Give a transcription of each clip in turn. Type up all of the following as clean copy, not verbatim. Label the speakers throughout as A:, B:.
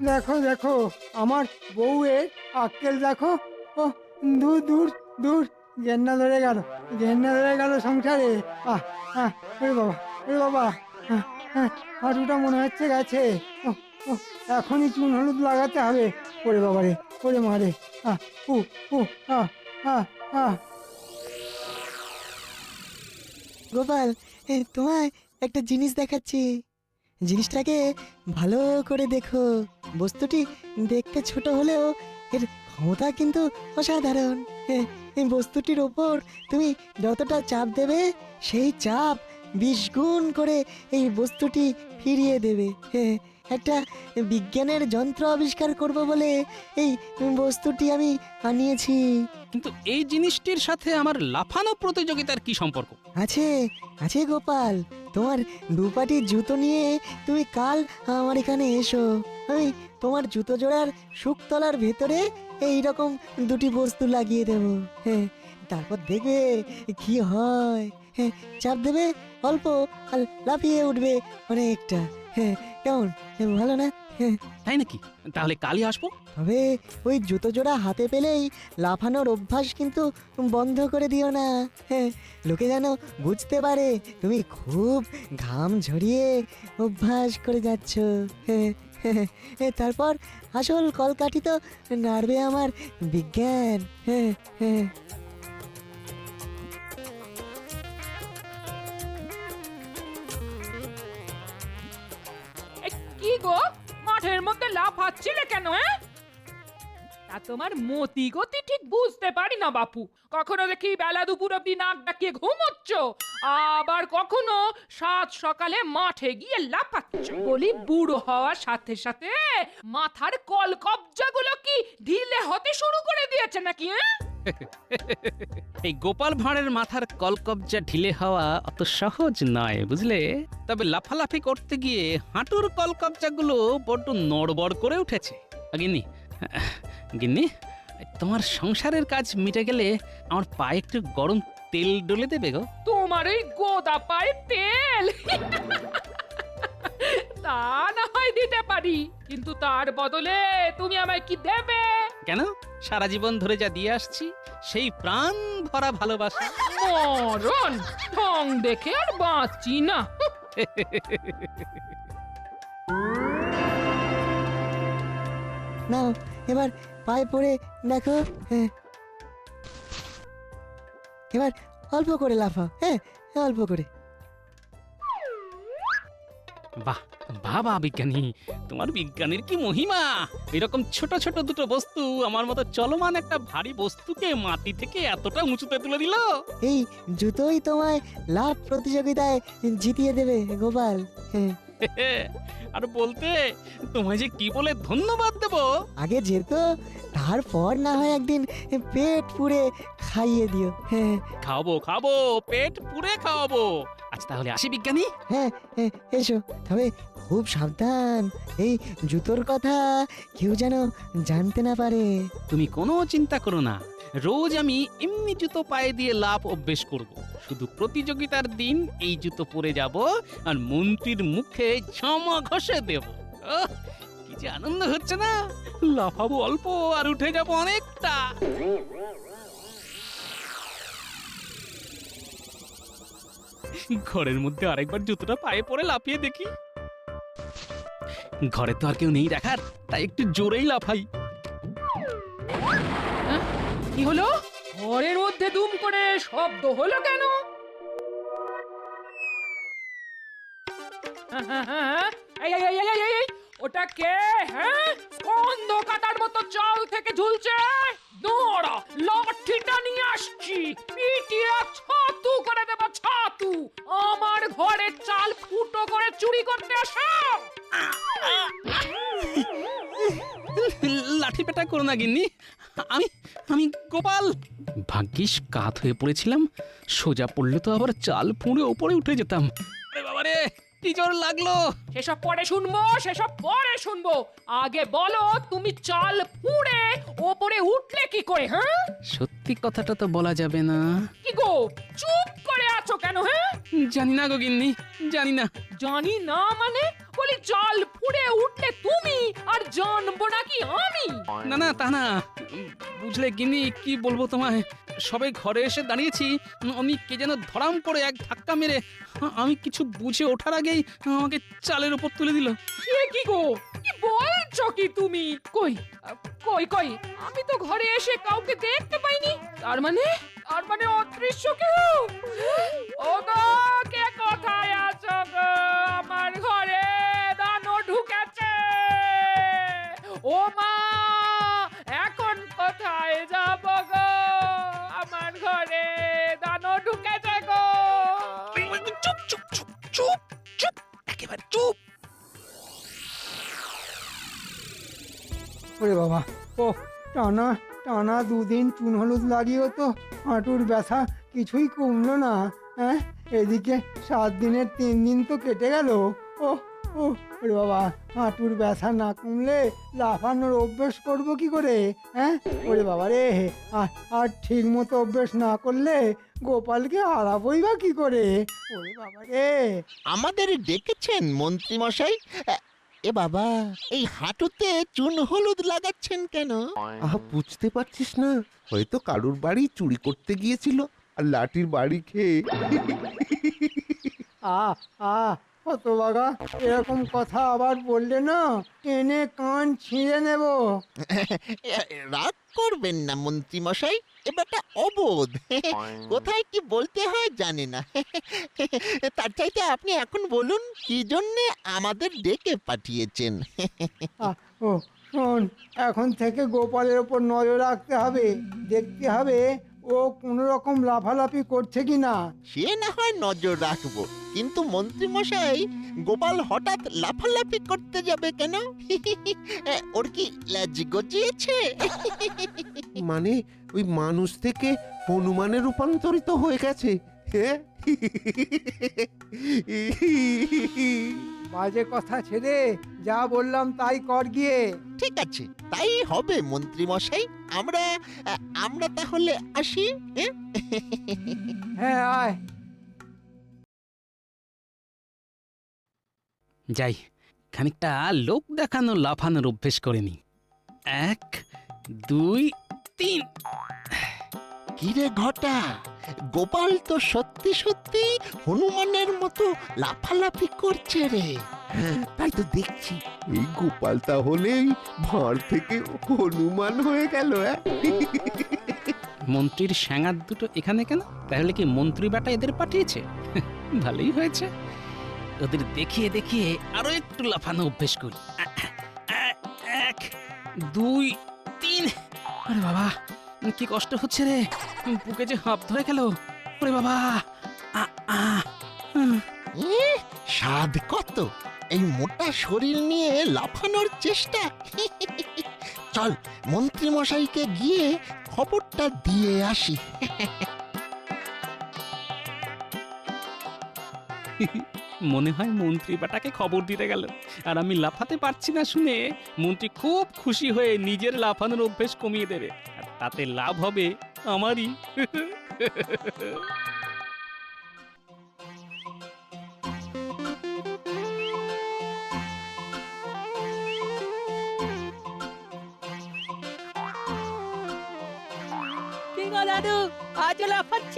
A: দেখো দেখো আমার বউয়ের আক্কেল দেখো। ও দূর দূর দূর, ঘেন্না ধরে গেল, ঘেন্না ধরে গেল সংসারে। আহ আহ ওরে বাবা, ওরে বাবা, হাঁটুটা মনে হচ্ছে গেছে। ও ও এখনই চুন হলুদ লাগাতে হবে। ওরে বাবা রে, ওরে মা রে। আহ উ উ আহ আহ আহ
B: গোপাল, তোমায় একটা জিনিস দেখাচ্ছি। জিনিসটাকে ভালো করে দেখো। বস্তুটি দেখতে ছোট হলেও এর ক্ষমতা কিন্তু অসাধারণ। এই বস্তুটির ওপর তুমি যতটা চাপ দেবে, সেই চাপ 20 গুণ করে এই বস্তুটি ফিরিয়ে দেবে। একটা বিজ্ঞানের যন্ত্র আবিষ্কার করব বলে এই বস্তুটি আমি আনিয়েছি।
C: কিন্তু এই জিনিসটির সাথে আমার লাফানো প্রতিযোগিতার কি সম্পর্ক?
B: আছে, আছে গোপাল। তোমার দুপাটি জুতো নিয়ে তুমি কাল আমার এখানে এসো। আমি তোমার জুতো জোড়ার শুকতলার ভেতরে এই রকম দুটি বস্তু লাগিয়ে দেব। হ্যাঁ, তারপর দেখবে কি হয়। হ্যাঁ, চাপ দেবে অল্প আর লাফিয়ে উঠবে অনেকটা। হ্যাঁ, কেমন, ভালো না? হ্যাঁ,
C: তাই নাকি? তাহলে কালই আসবো।
B: তবে ওই জুতো জোড়া হাতে পেলেই লাফানোর অভ্যাস কিন্তু বন্ধ করে দিও না। হ্যাঁ, লোকে যেন বুঝতে পারে তুমি খুব ঘাম ঝরিয়ে অভ্যাস করে যাচ্ছ। হ্যাঁ, তারপর আসল কলকাঠি তো নাড়বে আমার বিজ্ঞান। হ্যাঁ হ্যাঁ
D: কি গো, মাঠের মধ্যে লাফাচ্ছিলে কেন? তা তোমার মতি গতি ঠিক বুঝতে পারি না বাপু। কখনো দেখি বেলা দুপুর অব্দি নাক ডাকিয়ে ঘুমোচ্ছ, আবার কখনো সাত সকালে মাঠে গিয়ে লাফাচ্ছ। বলি বুড়ো হওয়ার সাথে সাথে মাথার কলকবজাগুলো কি ঢিলে হতে শুরু করে দিয়েছে নাকি?
C: এই গোপাল ভাঁড়ের মাথার কলকবজা ঢিলে হওয়া অত সহজ নয়, বুঝলে? তবে লাফালাফি করতে গিয়ে হাঁটুর কলকবজাগুলো বড্ড নড়বড় করে উঠেছে। গিন্নি, গিন্নি, তোমার সংসারের কাজ মিটে গেলে আমার পায়ে একটু গরম তেল ডলে দেবে গো।
D: তোমার ওই গোদা পায়ে তেল তা না হয় দিতে পারি, কিন্তু তার বদলে তুমি আমায় কি দেবে?
C: কেন? সারা জীবন ধরে যা দিয়ে আসছি সেই প্রাণ ভরা ভালোবাসা।
D: মরণ ঢং দেখে আর বাঁচি না।
B: নাও, এবার পায়ে পড়ে দেখো। হ্যাঁ, এবার অল্প করে লাফাও। হ্যাঁ, অল্প করে।
C: বাহ বাবা বিজ্ঞানী, তোমার বিজ্ঞানের কি মহিমা! এরকম ছোট ছোট দুটো বস্তু আমার মতো চলমান একটা ভারী বস্তুকে মাটি থেকে এতটা উঁচুতে তুলে দিল।
B: এই জুতোই তোমায় লাভ প্রতিযোগিতায় জিতিয়ে দেবে গোপাল। হ্যাঁ,
C: আর বলতে তোমায় যে কি বলে ধন্যবাদ দেব।
B: আগে যেত, তারপর না হয় একদিন পেট পুড়ে খাইয়ে দিও। হ্যাঁ
C: খাওয়াবো খাবো, পেট পুরে খাওয়াবো। আচ্ছা তাহলে আসি বিজ্ঞানী।
B: হ্যাঁ হ্যাঁ, এসো। তবে খুব সাবধান, এই জুতোর কথা কেউ যেন জানতে না পারে।
C: তুমি কোনো চিন্তা করো না, রোজ আমি এমনি জুতো পায়ে দিয়ে লাফ অভ্যেস করব। শুধু প্রতিযোগিতার দিন এই জুতো পরে যাব আর মন্ত্রীর মুখে ঝামা ঘষে দেব। কি যে আনন্দ হচ্ছে না! লাফাবো অল্প আর উঠে যাব অনেকটা। ঘরের মধ্যে আরেকবার জুতোটা পায়ে পরে লাফিয়ে দেখি। ঘরে তো আর কেউ নেই দেখার, তাই একটু জোরেই লাফাই।
D: কি হলো? ঘরের মধ্যে দুম করে শব্দ হলো কেন? এই, এই, এই, এই, এই, এই, ওটা কে? হ্যাঁ, স্কন্ধ কাটার মতো চাল থেকে ঝুলছে। দৌড়া, লাঠিটা নিয়ে আসছি, পিটিয়ে ছাতু করে দেব ছাতু। আমার ঘরের চাল ফুটো করে চুরি করতে আসো।
C: লাঠি পেটা করো না গিন্নি, আমি আমি গোপাল। ভাগ্যিস কাত হয়ে পড়েছিলাম, সোজা পড়লে তো আবার চাল ফুঁড়ে ওপরে উঠে যেতাম। আরে বাবারে, কি জোর লাগলো!
D: সেসব পরে শুনবো, সেসব পরে শুনবো। আগে বলো, তুমি চাল ফুঁড়ে ওপরে উঠলে কি করে? হ্যাঁ,
C: সত্যি কথাটা তো বলা যাবে না।
D: কি গো, চুপ করে আছো কেন? হ্যাঁ,
C: জানি না গো গিন্নি, জানি না।
D: জানি না মানে? বলি চাল ফুঁড়ে উঠলে তুমি, আর জানি নামবো নাকি আমি?
C: না না তা না, বুঝলে গিন্নি কি বলবো তোমায়, সবে ঘরে এসে দাঁড়িয়েছি, আমি কে যেন ধরাম করে এক ধাক্কা মেরে আমি কিছু বুঝে ওঠার আগেই আমাকে চালের উপর তুলে দিল।
D: সে কি গো, কি বলছো কি তুমি? কই কই কই, আমি তো ঘরে এসে কাউকে দেখতে পাইনি। তার মানে অদৃশ্য কেউ। ও গো, কে কোথায় আছো গো? আমার ঘরে দানো ঢুকেছে। ও মা, এখন কোথায় যাব গো? আমার ঘরে দানো ঢুকেছে গো।
C: চুপ চুপ চুপ চুপ চুপ, একেবারে চুপ।
A: ওরে বাবা, ও টানা টানা 2 দিন চুন হলুদ লাগিয়েও তো হাঁটুর ব্যথা কিছুই কমলো না। হ্যাঁ, এদিকে 7 দিনের 3 দিন তো কেটে গেল। ও ও ওরে বাবা, হাঁটুর ব্যথা না কমলে লাফানোর অভ্যেস করবো কি করে? হ্যাঁ, ওরে বাবা রে, আর ঠিক মতো অভ্যেস না করলে গোপালকে হারাবই বা কি করে? ওরে বাবা রে।
E: আমাদের ডেকেছেন মন্ত্রী মশাই? এ বাবা, এই হাঁটুতে চুন হলুদ লাগাচ্ছেন কেন?
F: বুঝতে পারছিস না? হয়তো কারুর বাড়ি চুরি করতে গিয়েছিল আর লাঠির বাড়ি খেয়ে।
A: আ আ হতভাগা, এরকম কথা আবার বললে না টেনে কান ছিঁড়ে নেব।
E: রাগ করবেন না মন্ত্রী মশাই, এবারটা অবোধ, কোথায় কি বলতে হয় জানে না। তার চাইতে আপনি এখন বলুন কি জন্যে আমাদের ডেকে পাঠিয়েছেন।
A: ও শোন, এখন থেকে গোপালের ওপর নজর রাখতে হবে, দেখতে হবে ও কোনো রকম লাফালাফি করছে কি না।
E: সে না হয় নজর রাখবো, কিন্তু মন্ত্রী মশাই, গোপাল হঠাৎ লাফালাফি করতে যাবে কেন? ওর কি ল্যাজ গজিয়েছে?
F: মানে ওই মানুষ থেকে হনুমানে রূপান্তরিত হয়ে গেছে। হ্যাঁ?
A: বাজে কথা ছেড়ে যা বললাম তাই কর গিয়ে।
E: ঠিক আছে, তাই হবে মন্ত্রী মশাই। আমরা আমরা তাহলে আসি। হ্যাঁ?
A: হ্যাঁ, আয়।
C: যাই, খানিকটা লোক দেখানো লাফানোর অভ্যেস করে নি। 1 2 3।
E: কিরে ঘটা, গোপাল তো সত্যি সত্যি হনুমানের মতো লাফালাফি করছে রে।
F: তাই তো দেখছি, এই গোপাল তাহলেই ভাঁড় থেকে হনুমান হয়ে গেল।
C: মন্ত্রীর স্যাঙার দুটো এখানে কেন? তাহলে কি মন্ত্রী বেটা এদের পাঠিয়েছে? ভালোই হয়েছে, ওদের দেখিয়ে দেখিয়ে আরো একটু লাফানো অভ্যেস করি। 1 2 3। আরে বাবা, কি কষ্ট হচ্ছে রে, বুকে যে হাঁপ ধরে গেল। ওরে বাবা, আ আ
E: স্বাদ কত এই মোটা শরীর নিয়ে লাফানোর চেষ্টা। চল মন্ত্রী মশাইকে গিয়ে খবরটা দিয়ে আসি।
C: মনে হয় মন্ত্রী বেটাকে খবর দিতে গেল, আর আমি লাফাতে পারছি না শুনে মন্ত্রী খুব খুশি হয়ে নিজের লাফানোর অভ্যেস কমিয়ে দেবে, আর তাতে লাভ হবে আমারই।
B: দাদু, আজ লাফাচ্ছ?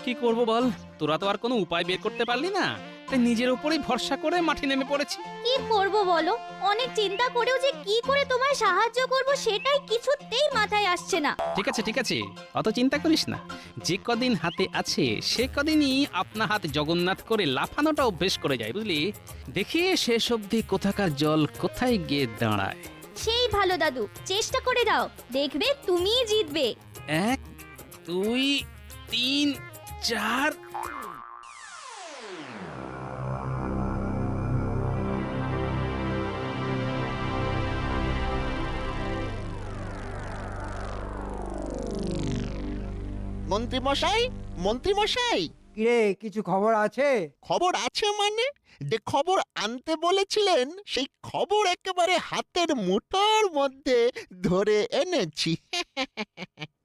C: কি করব বল, তোরা তো আর কোনো উপায় বের করতে পারলি না, তাই নিজের উপরেই ভরসা করে মাঠে নেমে পড়েছি।
G: কি করব বলো, অনেক চিন্তা করেও যে কি করে তোমায় সাহায্য করব সেটাই কিছুতেই মাথায় আসছে না।
C: ঠিক আছে ঠিক আছে, অত চিন্তা করিস না, যে কদিন হাতে আছে সে কদিনই আপনা হাত জগন্নাথ করে লাফানোটা অভ্যেস করে যায়, বুঝলি? দেখি শেষ অবধি কোথাকার জল কোথায় গিয়ে দাঁড়ায়।
G: সেই ভালো দাদু, চেষ্টা করে দাও, দেখবে তুমিই জিতবে।
C: 1 2 3 4।
E: মন্ত্রী মশাই, মন্ত্রী মশাই,
A: কিরে, কিছু খবর আছে?
E: খবর আছে মানে? যে খবর আনতে বলেছিলেন সেই খবর একেবারে হাতের মুঠোর মধ্যে ধরে এনেছি।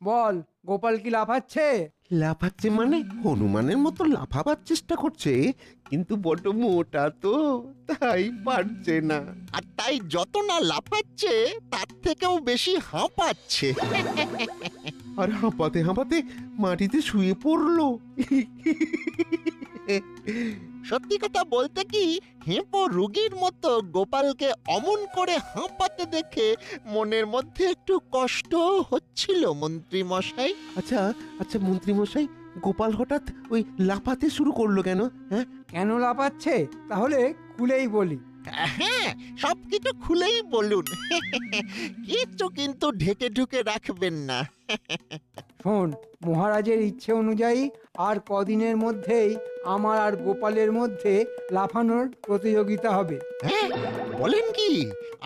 A: বল, গোপাল কি লাফাচ্ছে?
F: লাফাচ্ছে মানে হনুমানের মতো লাফাবার চেষ্টা করছে, কিন্তু বড্ড মোটা তো, তাই পারছে না।
E: আর তাই যত না লাফাচ্ছে তার থেকেও বেশি হাঁপাচ্ছে।
F: আর হাঁপাতে হাঁপাতে মাটিতে শুয়ে পড়লো।
E: সত্যি কথা বলতে কি, হেঁপো রুগীর মতো গোপালকে অমন করে হাঁপাতে দেখে মনের মধ্যে একটু কষ্ট হচ্ছিল মন্ত্রী মশাই।
F: আচ্ছা আচ্ছা মন্ত্রী মশাই, গোপাল হঠাৎ ওই লাফাতে শুরু করলো কেন? হ্যাঁ,
A: কেন লাফাচ্ছে তাহলে খুলেই বলি।
E: হ্যাঁ, সবকিছু খুলেই বলুন। কিচ্ছু কিন্তু ঢেকে ঢুকে রাখবেন না।
A: শোন, মহারাজের ইচ্ছে অনুযায়ী আর কদিনের মধ্যেই আমার আর গোপালের মধ্যে লাফানোর প্রতিযোগিতা হবে।
E: হ্যাঁ, বলেন কি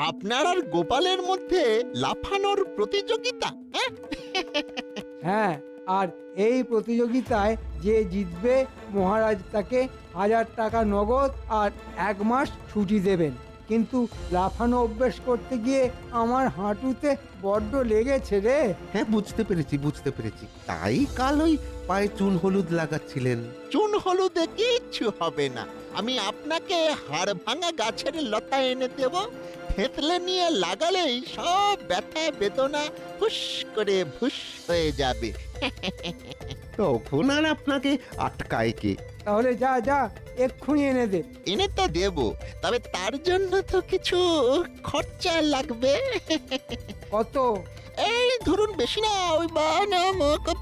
E: আপনার আর গোপালের মধ্যে লাফানোর প্রতিযোগিতা? হ্যাঁ,
A: হ্যাঁ, আর এই প্রতিযোগিতায় যে জিতবে মহারাজ তাকে 1000 টাকা নগদ আর 1 মাস ছুটি দেবেন। কিন্তু লাফানো অভ্যেস করতে গিয়ে আমার হাঁটুতে বড্ড লেগেছে রে।
F: হ্যাঁ বুঝতে পেরেছি বুঝতে পেরেছি, তাই কাল ওই পায়ে চুন হলুদ লাগাচ্ছিলেন।
E: চুন হলুদে কিচ্ছু হবে না। আমি আপনাকে হাড় ভাঙা গাছের লতা এনে দেব, থেতলে নিয়ে লাগালেই সব ব্যথা বেদনা হুস করে ভুস হয়ে যাবে।
F: তখন আর আপনাকে আটকায় কে?
A: তাহলে যা যা এক্ষুনি এনে দে।
E: এনে তো দেব, তবে তার জন্য তো কিছু খরচা লাগবে।
A: কত?
E: এই ধরুন, বেশি না, ওই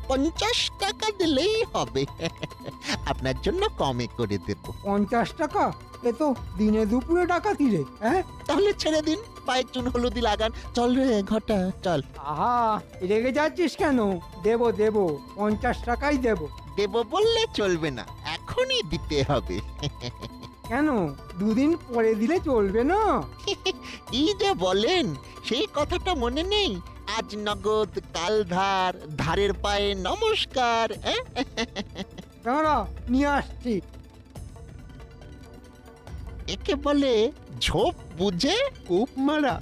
E: 50 টাকা দিলেই হবে। আপনার জন্য কমে করে দেব।
A: 50 টাকা? এ তো দিনে দুপুরে ডাকাতি রে। হ্যাঁ,
E: তাহলে ছেড়ে দিন, পায়ে চুন হলুদি লাগান। চল রে ঘটা, চল।
A: আহা, রেগে যাচ্ছিস কেন? দেব দেব, 50 টাকাই দেব।
E: দেব বললে চলবে না, এখনই দিতে হবে।
A: কেন, দুদিন পরে দিলে চলবে না?
E: কি যে বলেন, সেই কথাটা মনে নেই? আজ নগদ কাল ধার, ধারের পায়ে নমস্কার।
A: দাঁড়া, নিয়ে আসছি।
E: একে বলে ঝোপ বুঝে
F: কোপ মারা।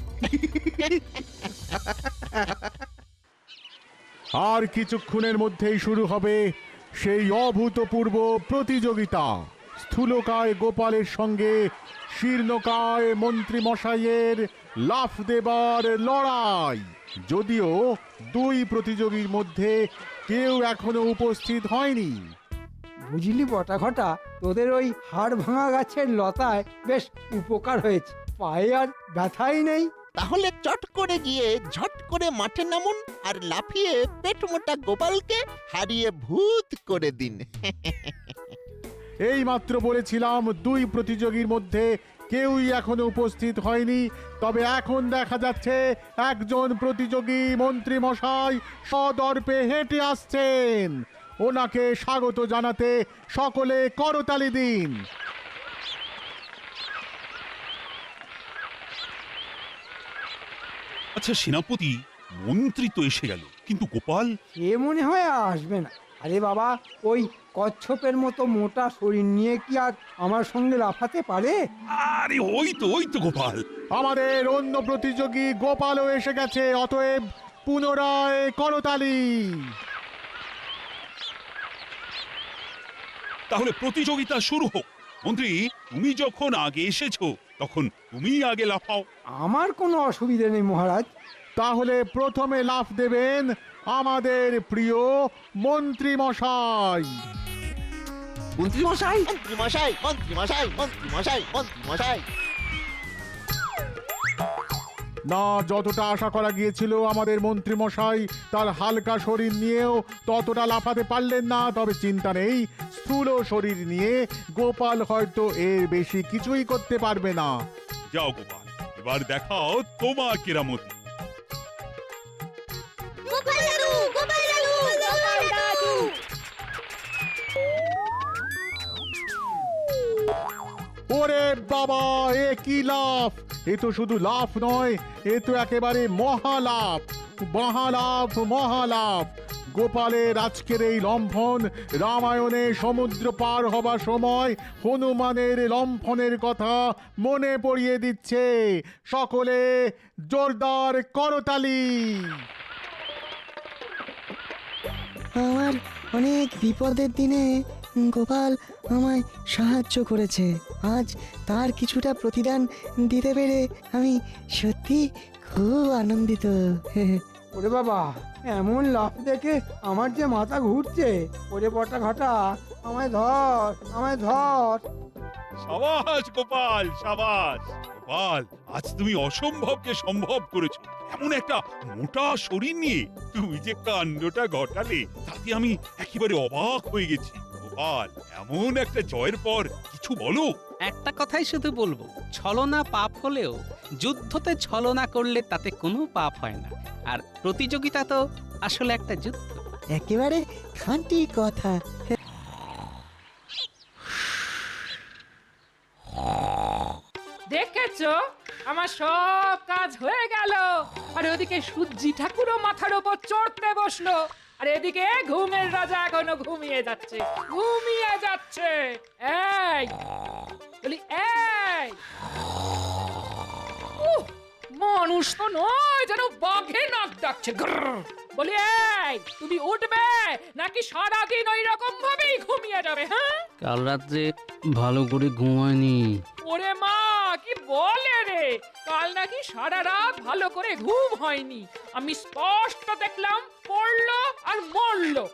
H: আর কিছুক্ষণের মধ্যেই শুরু হবে সেই অভূতপূর্ব প্রতিযোগিতা। স্থূলকায় গোপালের সঙ্গে শীর্ণকায় মন্ত্রী মশাইয়ের লাফ দেবার লড়াই। যদিও দুই প্রতিযোগীর মধ্যে কেউ এখনো উপস্থিত হয়নি।
A: বুঝলি বটা ঘটা, তোদের ওই হাড় ভাঙা গাছের লতায় বেশ উপকার হয়েছে, পায়ে আর ব্যথাই নেই।
E: তাহলে চট করে গিয়ে ঝট করে মাঠে নামুন আর লাফিয়ে পেট মোটা গোপালকে হারিয়ে ভূত করে দিন।
H: এই মাত্র বলেছিলাম দুই প্রতিযোগীর মধ্যে কেউই এখনো উপস্থিত হয়নি, তবে এখন দেখা যাচ্ছে একজন প্রতিযোগী মন্ত্রী মশাই সদর্পে হেঁটে আসছেন। ওনাকে স্বাগত জানাতে সকলে করতালি দিন।
I: আচ্ছা সেনাপতি, মন্ত্রী তো এসে গেল, কিন্তু গোপাল?
A: সে মনে হয় আর আসবে না। আরে বাবা, ওই কচ্ছপের মতো মোটা শরীর নিয়ে কি আর আমার সঙ্গে লাফাতে পারে?
I: আরে ওই তো গোপাল।
H: আমাদের অন্য প্রতিযোগী গোপালও এসে গেছে, অতএব পুনরায় করতালি।
I: তাহলে প্রতিযোগিতা শুরু হোক। মন্ত্রী, তুমি যখন আগে এসেছো তখন তুমি আগে লাফাও।
A: আমার কোনো অসুবিধে নেই মহারাজ।
H: তাহলে প্রথমে লাফ দেবেন আমাদের প্রিয় মন্ত্রী মশাই।
F: মন্ত্রী মশাই,
E: মন্ত্রী মশাই, মন্ত্রী মশাই, মন্ত্রী মশাই, মন্ত্রী মশাই।
H: না, যতটা আশা করা গিয়েছিল আমাদের মন্ত্রী মশাই তার হালকা শরীর নিয়েও ততটা লাফাতে পারলেন না। তবে চিন্তা নেই, স্থূল শরীর নিয়ে গোপাল হয়তো এর বেশি কিছুই করতে পারবে না।
I: যাও গোপাল, এবার দেখাও তোমার কেরামতি।
G: গোপাল দাদু, গোপাল দাদু, গোপাল দাদু।
H: ওরে বাবা, এ কি লাফ! এ তো শুধু লাফ নয়, এ তো একেবারে মহালাফ, মহালাফ, মহালাফ। গোপালের আজকের এই লম্ফন রামায়ণে সমুদ্র পার হবার সময় হনুমানের লম্ফনের কথা মনে পড়িয়ে দিচ্ছে। সকলে জোরদার করতালি।
B: আমার অনেক বিপদের দিনে গোপাল আমায় সাহায্য করেছে। আজ তার কিছুটা প্রতিদান দিতে পেরে আমি সত্যি খুব আনন্দিত।
A: ওরে বাবা, এমন লাফ দেখে আমার যে মাথা ঘুরছে। ওরে বটা ঘটা, আমায় ধর, আমায় ধর।
I: সাবাস গোপাল, সাবাস গোপাল, আজ তুমি অসম্ভবকে সম্ভব করেছো। এমন একটা মোটা শরীর নিয়ে তুমি যে কাণ্ডটা ঘটালে, তাতে আমি একেবারে অবাক হয়ে গেছি। গোপাল, এমন একটা জয়ের পর কিছু বলো।
C: একটা কথাই শুধু বলবো, ছলনা পাপ হলেও যুদ্ধতে ছলনা করলে তাতে কোনো পাপ হয় না। আর প্রতিযোগিতা তো আসলে একটা যুদ্ধ।
B: একেবারে খাঁটি কথা।
D: দেখেছো, আমার সব কাজ হয়ে গেল। আর ওদিকে সূর্যি ঠাকুরও মাথার উপর চড়তে বসলো। আর এদিকে ঘুমের রাজা এখনো ঘুমিয়ে যাচ্ছে, ঘুমিয়ে যাচ্ছে। এই বলি, এই উহ, মানুষ তো নয়, যেন বাঘে নাক ডাকছে। গ্রর। বলি, এই তুমি উঠবে নাকি সারাদিন ওই রকম ভাবেই ঘুমিয়ে যাবে? হ্যাঁ,
C: কাল রাত্রে ভালো করে ঘুমায়নি।
D: ওরে মা, কি বলে রে, কাল নাকি সারা রাত ভালো করে ঘুম হয়নি। আমি স্পষ্ট দেখলাম, পড়লো আর মরলো।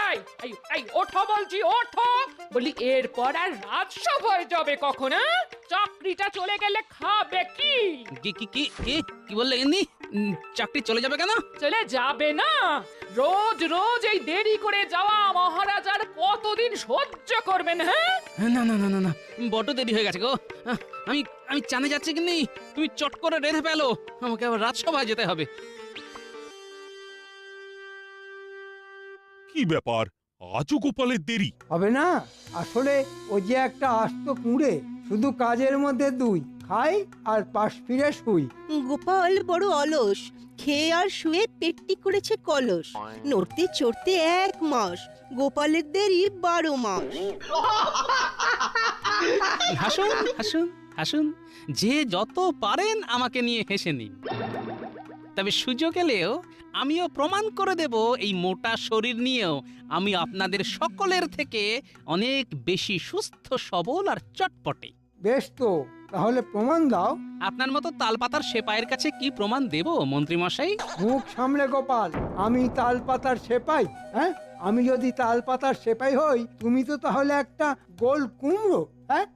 D: এই এই এই ওঠো বলছি, ওঠো। বলি, এরপর আর রাজসভা হয়ে যাবে কখন? হ্যাঁ, চাকরিটা চলে গেলে খাবে কি?
C: কি কি কি কি কি বললে এমনি? চাকরি চলে যাবে কেন?
D: চলে যাবে না? রোজ রোজ এই দেরি করে যাওয়া মহারাজার কতদিন সহ্য করবেন? হ্যাঁ,
C: না না না না না, বড় দেরি হয়ে গেছে গো। আমি আমি চানে যাচ্ছি কিন্তু তুমি চট করে রেঁধে পেলো, আমাকে আবার রাজসভায় যেতে হবে।
I: কি ব্যাপার, আজও গোপালের দেরি?
A: হবে না, আসলে ও যে একটা আস্ত কুঁড়ে, শুধু কাজের মধ্যে দুই, খাই আর পাশ ফিরে শুই।
J: গোপাল বড় অলস, খেয়ে আর শুয়ে পেটটি করেছে কলস। নড়তে চড়তে 1 মাস, গোপালের দেরি 12 মাস।
C: হাসুন হাসুন হাসুন, যে যত পারেন আমাকে নিয়ে হেসে নিন। তবে সুযোগ এলেও আমিও প্রমাণ করে দেব, এই মোটা শরীর নিয়েও আমি আপনাদের সকলের থেকে অনেক বেশি সুস্থ সবল আর চটপটে।
A: বেশ তো, তাহলে প্রমাণ দাও।
C: আপনার মতো তালপাতার সেপাইয়ের কাছে কি প্রমাণ দেব মন্ত্রী মশাই?
A: মুখ সামলে গোপাল, আমি তালপাতার সেপাই? হ্যাঁ, আমি যদি তালপাতার সেপাই হই, তুমি তো তাহলে একটা গোল কুমড়ো। হ্যাঁ,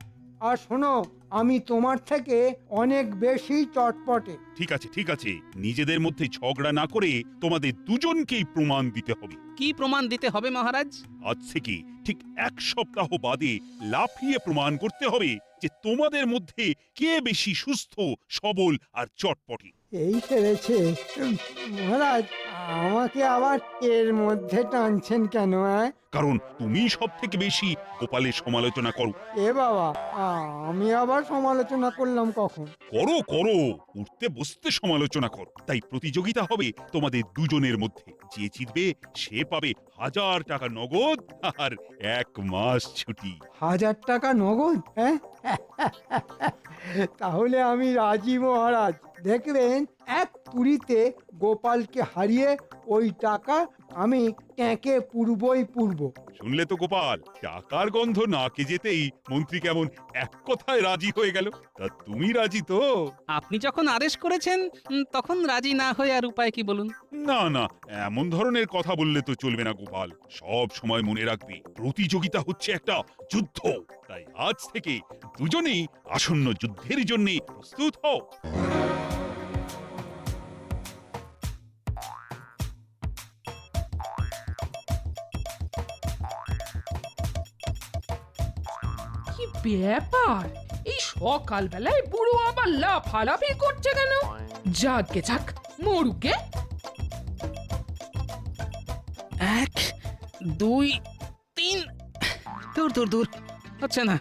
A: আর শোনো, আমি তোমার থেকে অনেক বেশি চটপটে।
I: ঠিক আছে ঠিক আছে, নিজেদের মধ্যে ঝগড়া না করে তোমাদের দুজনকেই প্রমাণ দিতে হবে।
C: কি প্রমাণ দিতে হবে মহারাজ?
I: আজ থেকে ঠিক 1 সপ্তাহ বাদে লাফিয়ে প্রমাণ করতে হবে যে তোমাদের মধ্যে কে বেশি সুস্থ সবল আর চটপটে।
A: এই সেরেছে। মহারাজ, আমাকে আবার এর মধ্যে টানছেন কেন?
I: কারণ তুমি সব থেকে বেশি গোপালের সমালোচনা করো।
A: এ বাবা, আমি আবার সমালোচনা করলাম কখন?
I: করো করো, উঠতে বসতে সমালোচনা করো। তাই প্রতিযোগিতা হবে তোমাদের দুজনের মধ্যে। যে জিতবে সে পাবে 1000 টাকা নগদ আর 1 মাস ছুটি।
A: 1000 টাকা নগদ? হ্যাঁ, তাহলে আমি রাজি মহারাজ। দেখবেন, এক তুড়িতে গোপালকে হারিয়ে ওই টাকা আমি ট্যাঁকে পুরবই পুরব।
I: শুনলে তো গোপাল, টাকার গন্ধ নাকে যেতেই মন্ত্রী কেমন এক কথায় রাজি হয়ে গেল। তা তুমি রাজি তো?
C: আপনি যখন আদেশ করেছেন, তখন রাজি না হয়ে আর উপায় কি বলুন?
I: না না, এমন ধরনের কথা বললে তো চলবে না গোপাল। সব সময় মনে রাখবে, প্রতিযোগিতা হচ্ছে একটা যুদ্ধ। তাই আজ থেকে দুজনেই আসন্ন যুদ্ধের জন্য প্রস্তুত হও।
D: কি ব্যাপার, এই সকালবেলায় বুড়ো আবার লাফালাফি করছে কেন? যাকে যাক, মরুকে।
C: 1 2 3, দূর দূর দূর, হচ্ছে না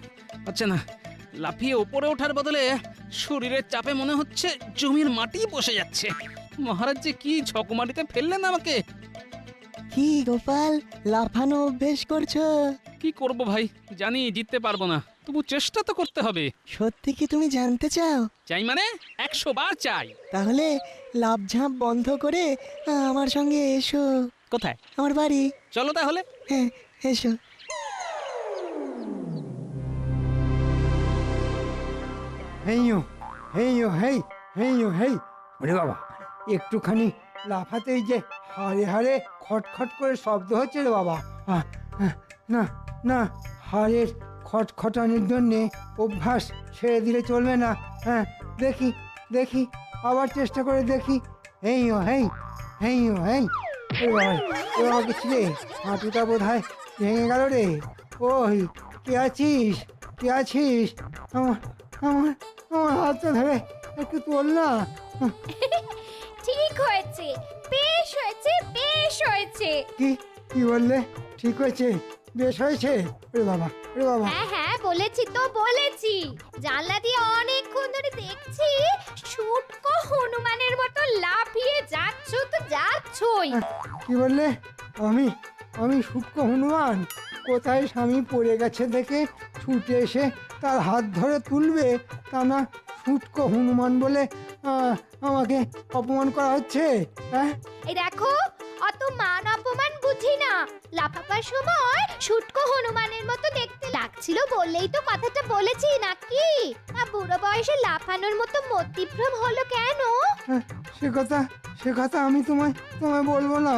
C: হচ্ছে না। লাফিয়ে উপরে ওঠার বদলে শরীরের চাপে মনে হচ্ছে জমির মাটি বসে যাচ্ছে। মহারাজ যে কি ঝকমারিতে ফেললেন আমাকে!
B: কি গোপাল, লাফানো অভ্যেস করছো?
C: কি করব ভাই, জানি জিততে পারবো না, তবু চেষ্টা তো করতে হবে।
B: সত্যি কি তুমি জানতে চাও?
C: চাই মানে 100 বার চাই।
B: তাহলে লাফঝাঁপ বন্ধ করে আমার সঙ্গে এসো।
C: কোথায়?
B: আমার বাড়ি।
C: চলো তাহলে।
B: হ্যাঁ, এসো।
A: হেইও হেইও হেই হেইও হেই, ওরে বাবা, একটুখানি লাফাতেই যে হাড়ে হাড়ে খটখট করে শব্দ হচ্ছে রে বাবা। না না, হাড়ের খটখটানির জন্যে অভ্যাস ছেড়ে দিলে চলবে না। হ্যাঁ, দেখি দেখি, আবার চেষ্টা করে দেখি। হেইও হেই হেইও হেই, ওরে বাবা কিছু রে, হাঁটুটা বোধ হয় ভেঙে গেল রে। ওই কে আছিস, কে আছিস? আমার আমার আমার হাতটা ধরে একটু তোল না।
G: ঠিক হয়েছে, বেশ হয়েছে, বেশ হয়েছে।
A: কি কি বললে? ঠিক হয়েছে, বেশ হয়েছে? ওরে বাবা, ওরে বাবা।
G: হ্যাঁ হ্যাঁ, বলেছি তো বলেছি। জানলা দিয়ে অনেকক্ষণ ধরে দেখছি শুটকো হনুমানের মতো লাফিয়ে যাচ্ছ তো যাচ্ছই।
A: কি বললে? আমি আমি সূক্ষ্ম হনুমান? কোথায় স্বামী পড়ে গেছে দেখে ছুটে এসে তার হাত ধরে তুলবে, তা না সূক্ষ্ম হনুমান বলে আমাকে অপমান করা হচ্ছে? হ্যাঁ,
G: এই দেখো, অত মান অপমান বুঝি না। লাফাবার সময় শুটকো হনুমানের মতো দেখতে লাগছিল বললেই তো কথাটা বলেছি নাকি? আর বুড়ো বয়সে লাফানোর মতো মতিভ্রম হলো কেন?
A: সে কথা আমি তোমায় বলবো না।